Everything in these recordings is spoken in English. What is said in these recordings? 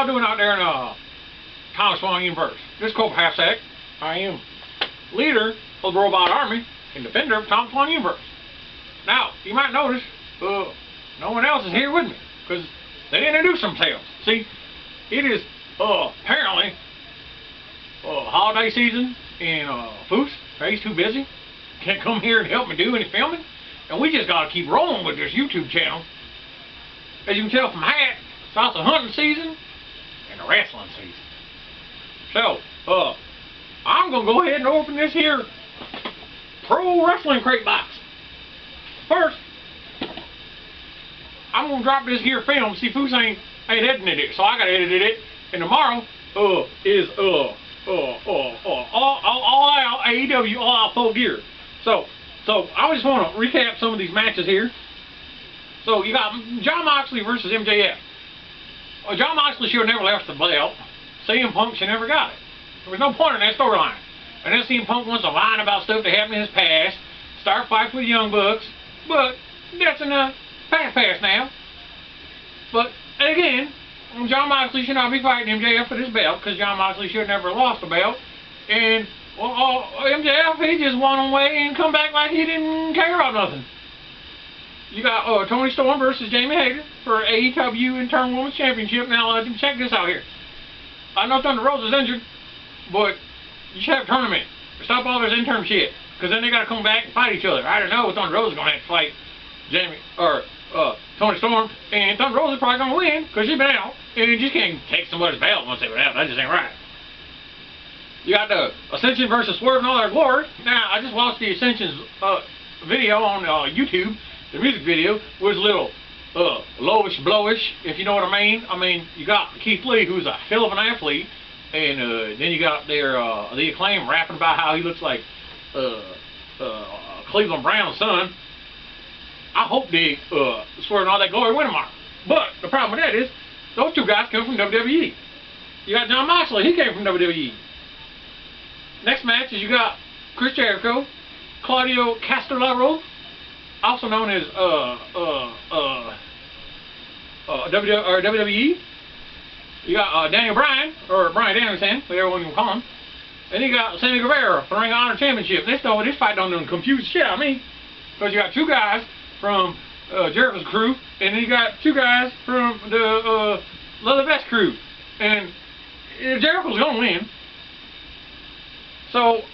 y'all doing out there in Thomas Swan Universe? This is CPL Half-Sack. I am leader of the Robot Army and defender of Thomas Swan Universe. Now, you might notice no one else is here with me because they didn't introduce themselves. See, it is apparently holiday season in Foose. He's too busy. Can't come here and help me do any filming. And we just gotta keep rolling with this YouTube channel. As you can tell from hat, it's also hunting season and the wrestling season. So, I'm gonna go ahead and open this here pro wrestling crate box. First, I'm gonna drop this here film. See, Foose ain't edited it, so I gotta edit it. And tomorrow is all out AEW all out full gear. So I just want to recap some of these matches here. So you got Jon Moxley versus MJF. Well, Jon Moxley should have never left the belt. CM Punk should never got it. There was no point in that storyline. And then CM Punk wants to lie about stuff that happened in his past, start fights with Young Bucks, but that's in the past now. But again, Jon Moxley should not be fighting MJF for this belt because Jon Moxley should have never lost the belt. And MJF, he just won away and come back like he didn't care about nothing. You got Toni Storm versus Jamie Hayter for AEW Interim Women's Championship. Now, check this out here. I know Thunder Rosa's injured, but you should have a tournament. Stop all this interim shit, because then they got to come back and fight each other. I don't know if Thunder Rosa's going to have to fight Jamie or Toni Storm, and Thunder Rosa's probably going to win because she's been out, and you just can't take somebody's belt once they've been out. That just ain't right. You got the Ascension versus Swerve in all their glory. Now, I just watched the Ascension's video on YouTube. The music video was a little lowish, blowish, if you know what I mean. I mean, you got Keith Lee, who's a hell of an athlete, and then you got their the Acclaim rapping about how he looks like Cleveland Brown's son. I hope they Swerve in all that glory win tomorrow. But the problem with that is, those two guys come from WWE. You got Jon Moxley, he came from WWE. Next match is you got Chris Jericho, Claudio Castagnoli, also known as WWE. You got Daniel Bryan, or Bryan Danielson, whatever one you call him. And you got Sammy Guevara for the Ring of Honor Championship. This fight don't confuse the shit out of me. Because you got two guys from Jericho's crew, and then you got two guys from the Leather Vest crew. And Jericho's going to win. So,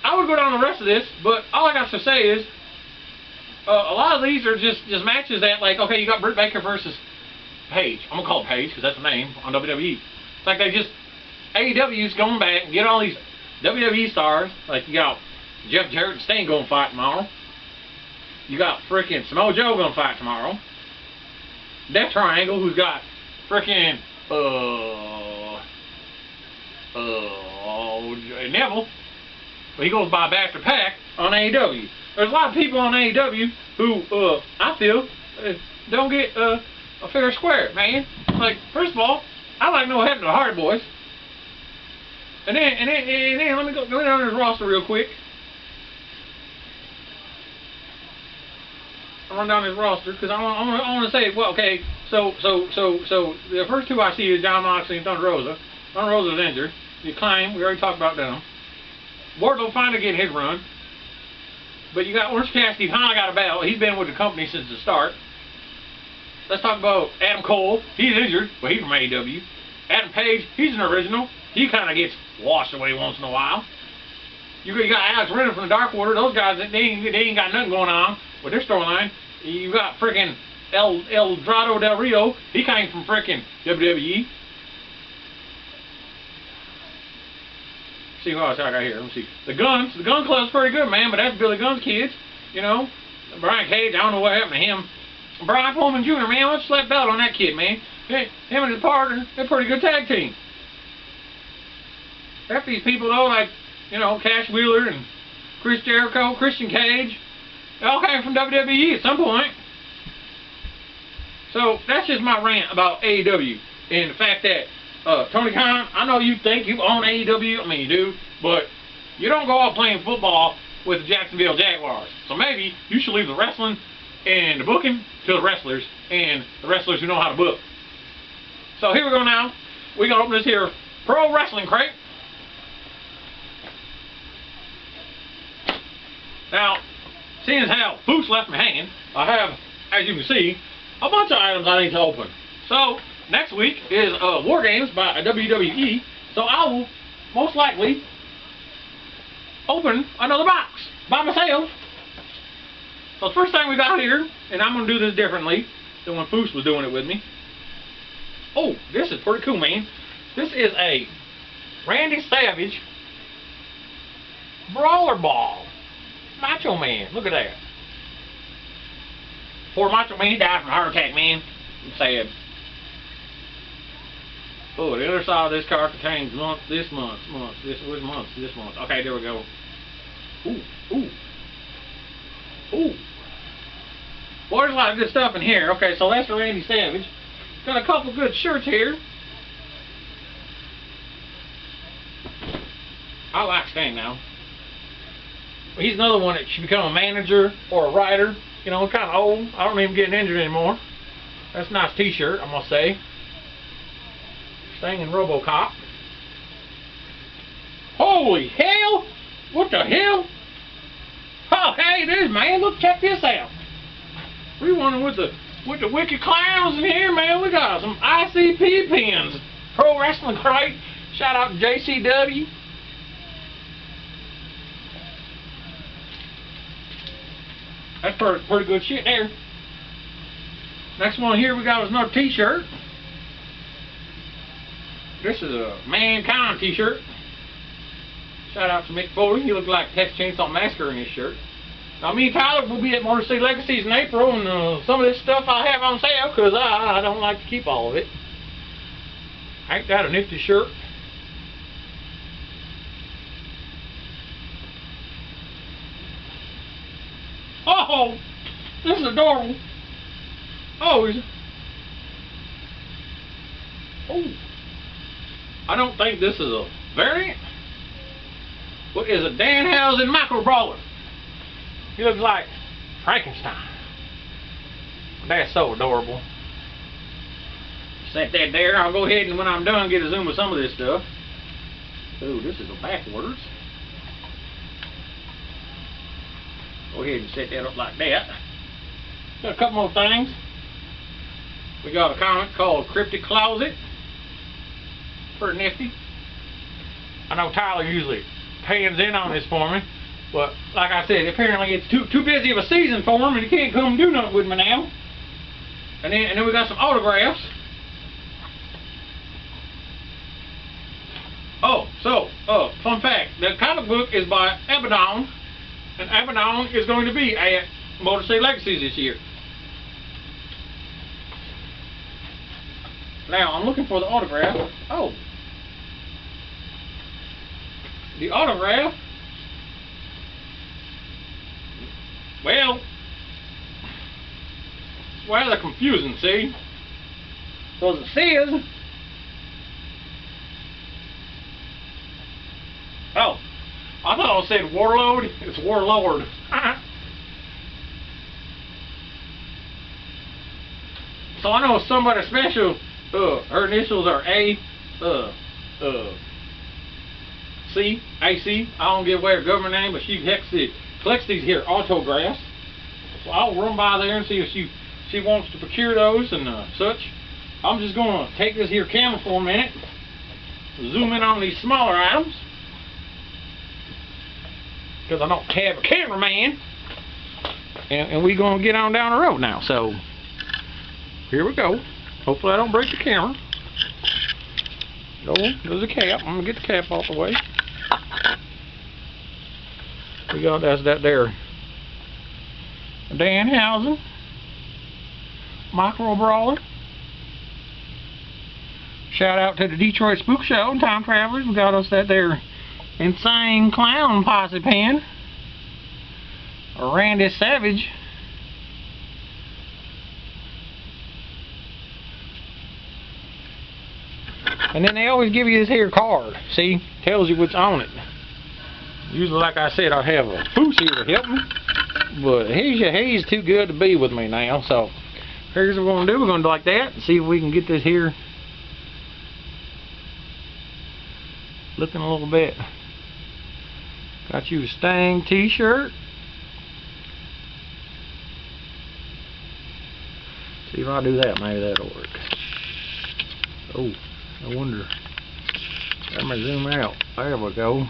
I would go down the rest of this, but all I got to say is, a lot of these are just matches that, like, okay, you got Britt Baker versus Paige. I'm going to call it Paige, because that's the name on WWE. It's like they just, AEW's going back and get all these WWE stars. Like, you got Jeff Jarrett and Sting going to fight tomorrow. You got frickin' Samoa Joe going to fight tomorrow. Death Triangle, who's got frickin' Neville, but he goes by Bastard Pack on AEW. There's a lot of people on AEW who, I feel, don't get a fair square, man. Like, first of all, I like no head to the Hardy Boys. And then let me go down this roster real quick. I'll run down this roster because I want to say, well, okay, so the first two I see is Jon Moxley and Thunder Rosa. Thunder Rosa's injured. The Acclaim, we already talked about them. Wardlow finally getting his run. But you got Orange Cassidy, finally got a belt. He's been with the company since the start. Let's talk about Adam Cole. He's injured, but he's from AEW. Adam Page, he's an original. He kind of gets washed away once in a while. You got Alex Renner from the Dark Order. Those guys, they ain't got nothing going on with their storyline. You got freaking El Dorado Del Rio. He came from freaking WWE. See what else I got here. Let me see. The Gun Club's pretty good, man, but that's Billy Gunn's kids. You know, Brian Cage, I don't know what happened to him. Brian Pillman Jr., man, let's slap belt on that kid, man. Him and his partner, they're a pretty good tag team. Half these people, though, like, you know, Cash Wheeler and Chris Jericho, Christian Cage, they all came from WWE at some point. So, that's just my rant about AEW and the fact that Tony Khan, I know you think you own AEW, I mean you do, but you don't go out playing football with the Jacksonville Jaguars. So maybe you should leave the wrestling and the booking to the wrestlers and the wrestlers who know how to book. So here we go now. we're gonna open this here pro wrestling crate. Now, seeing as how Boots left me hanging, I have, as you can see, a bunch of items I need to open. So, next week is War Games by WWE, so I will most likely open another box by myself. So the first thing we got here, and I'm going to do this differently than when Foose was doing it with me. Oh, this is pretty cool, man. This is a Randy Savage Brawler Ball. Macho Man, look at that. Poor Macho Man, he died from a heart attack, man. I'm sad. Oh, the other side of this card contains this month. Okay, there we go. Ooh, ooh, ooh. Well, there's a lot of good stuff in here. Okay, so that's the Randy Savage. Got a couple good shirts here. I like Sting now. He's another one that should become a manager or a writer. You know, kind of old. I don't even get injured anymore. That's a nice t-shirt, I'm going to say. Sting and RoboCop. Holy hell! What the hell? Oh, hey, there's man. Look, check this out. We running with the wicked clowns in here, man. We got some ICP pins. Pro Wrestling Crate. Shout out to JCW. That's pretty good shit there. Next one here we got is another t-shirt. This is a Mankind t-shirt. Shout out to Mick Foley. He looks like Texas Chainsaw Massacre in his shirt. Now me and Tyler will be at Motor City Legacies in April, and some of this stuff I have on sale because I don't like to keep all of it. Ain't that a nifty shirt? Oh, this is adorable. Oh, I don't think this is a variant. What is a Danhausen Micro Brawler? He looks like Frankenstein. That's so adorable. Set that there. I'll go ahead and when I'm done get a zoom of some of this stuff. Ooh, this is a backwards. Go ahead and set that up like that. Got a couple more things. We got a comic called Cryptic Closet. Pretty nifty. I know Tyler usually pans in on this for me, but like I said, apparently it's too busy of a season for him, and he can't come and do nothing with me now. And then we got some autographs. Oh, so fun fact: the comic book is by Abaddon. And Abaddon is going to be at Motor City Legacies this year. Now, I'm looking for the autograph. Oh. The autograph. Well, it's rather confusing, see? Because it says... Oh. I thought it said Warlord. It's Warlord. So I know somebody special. Her initials are A. C. AC. I don't give away her government name, but she collects these here autographs. So I'll run by there and see if she wants to procure those and such. I'm just gonna take this here camera for a minute. Zoom in on these smaller items. Because I don't have a cameraman, and we're going to get on down the road now. So, here we go. Hopefully I don't break the camera. Oh, there's a cap. I'm going to get the cap off the way. We got that there. Danhausen Micro Brawler. Shout out to the Detroit Spook Show and Time Travelers. We got us that there Insane Clown Posse Pen. Randy Savage. And then they always give you this here card. See? Tells you what's on it. Usually, like I said, I have a Foose here to help me. But he's too good to be with me now. So, here's what we're going to do. We're going to do like that. And see if we can get this here looking a little bit. Got you a Stang t-shirt. See if I do that, maybe that'll work. Oh, I wonder. Let me zoom out. There we go.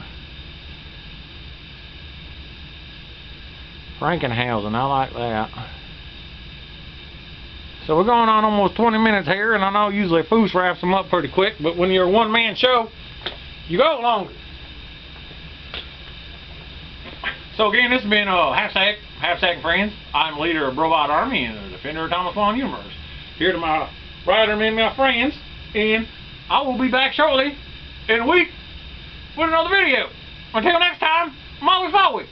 Frankenhausen, I like that. So we're going on almost 20 minutes here, and I know usually Foose wraps them up pretty quick, but when you're a one-man show, you go longer. So again, this has been Half-Sack and Friends. I'm leader of Robot Army and the defender of Thomas Long Universe. Here to my right are me and my friends, and I will be back shortly in a week with another video. Until next time, I'm always forward.